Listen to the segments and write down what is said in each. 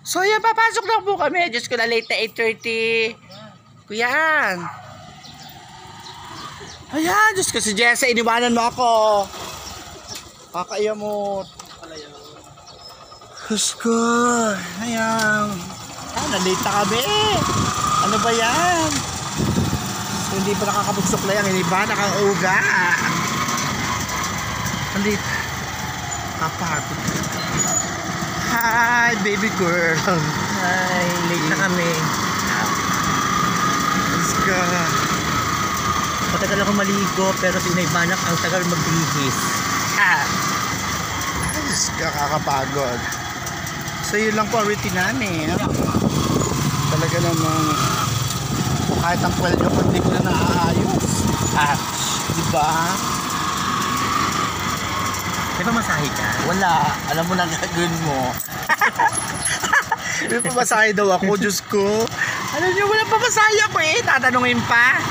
So yan, papasok na po kami. Diyos ko na, late na 8:30. Kuyan. Ayan, Diyos ko si Jessa, iniwanan mo ako. Kakaiya mo. Diyos ko. Ayan. Na-late na kami. Ano ba yan? So, hindi pa nakakabugsok na yan. Hindi ba nakauga? Late. Kapagod. Hi, baby girl. Hi, late na kami. Let's go. Matagal ako maligo pero si Inay Banak ang tagal magbihis. Let's go, kakapagod. So yun lang po ang routine namin. Talaga namang kahit ang kwel nyo hindi ko na naaayos. Diba? May pamasahe ka? Wala. Alam mo na gagawin mo. May pamasahe daw ako, Diyos ko. Alam nyo, wala pamasahe ako eh. Tatanungin pa.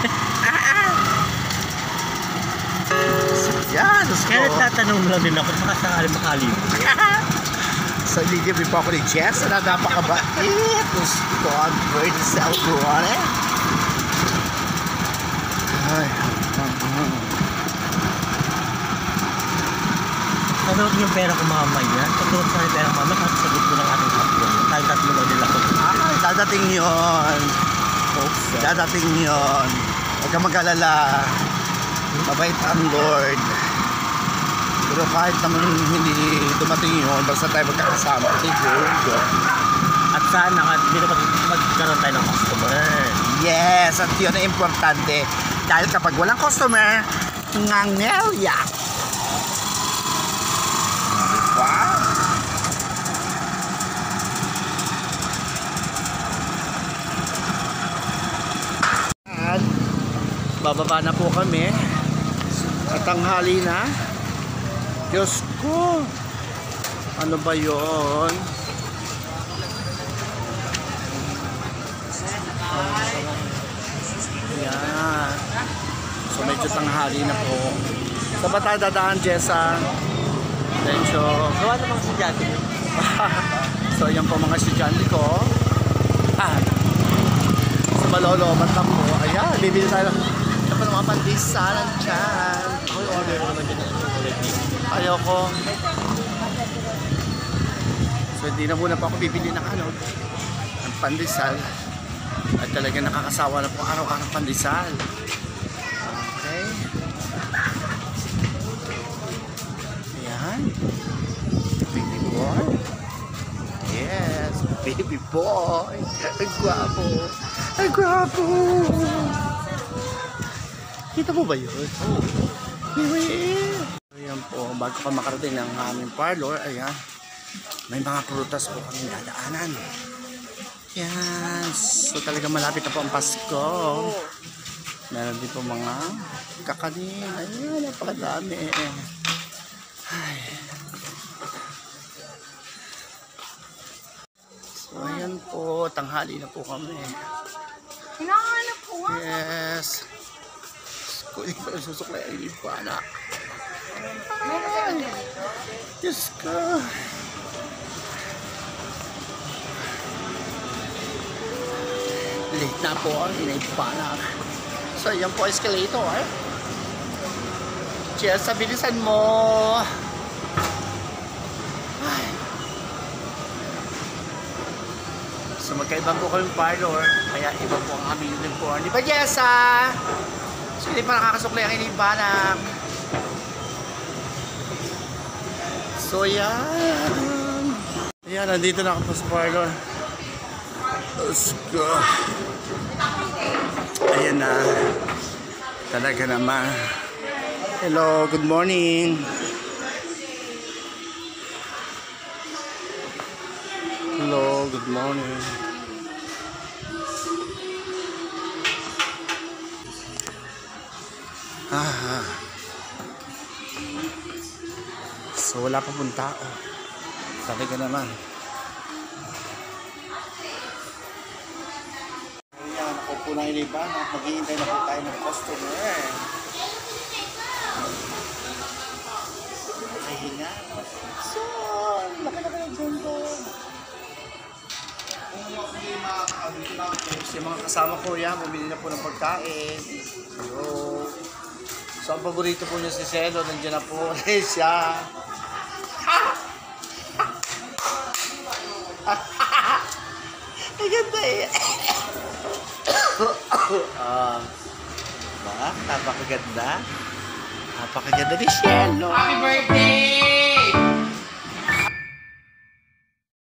Yan, Diyos ko. Kaya nagtatanong mo lang din ako baka sakali makalibo. So, ligabi pa ako ni Jess. Ano, napakabait. Diyos ko, ang bird sa utuan eh. Ay, Tanong yung pera ko mamaya. Pagkakot sa pera ko mamaya, sagot ko ng ating hapon. Tayo tatlo lang nila ko. Dadating yun. Dadating yun. Huwag ka mag-alala. Mabait ang Lord. Pero kahit naman hindi dumating yun, basta tayo magkakasama. Siguro. At sana magkaroon tayo ng customer. Yes, at yun ang importante. Dahil kapag walang customer, ngangelya. Diba? At bababa na po kami. At tanghali na. Diyos ko. Ano ba yun? Yan. So medyo tanghali na po. Sa ba tayo dadaan, Jessa? Medyo. Gawa namang estudyante mo. So yan po mga estudyante ko. So malolobat na po. Ayan, bibili tayo. Ito pa mga pandisalan dyan. Order naman din ako. Ayoko. So hindi na muna po ako bibili ng ano, ng pandesal. At talaga nakakasawa na po araw-araw pandesal. Okay. Ayan. Baby boy. Yes, baby boy. Ang gwapo. Ang gwapo. Kita mo ba yun? Ayan po, bago ka makarating ng aming parlor, ayan, may mga prutas po kami dadaanan. Yan, so talaga malapit na po ang Pasko. Meron din po mga kakanin. Ayan, napakadami. Ay. So ayan po, tanghali na po kami. Hinahanap ko nga. Yes. Hindi pa nasusuklay ang iba na. Ay, Diyos ko. Late na po ang inaipanak. So yan po escalator. Cheers, bilisan mo. Ay. So magkaiba po kami parlor. Kaya iba po ang aming uniform. Di ba, Jessa? So hindi pa nakakasuklay ang inaipanak. So yan. Ayan, nandito na ako sa parlor. Let's go. Ayan na. Talaga naman. Hello, good morning. Hello, good morning. So wala pa pong tao. Talaga naman. Ayan, ako po na iniba. Maghihintay na po tayo ng customer. Mahinga. So, laki-laki ng dyan po. yung mga kasama ko yan, bumili na po ng pagkain. Hello. So, ang paborito po niya si Celo, nandiyan na po siya. Ang ganda eh. Ba? Napakaganda. Napakaganda ni Celo. Happy birthday!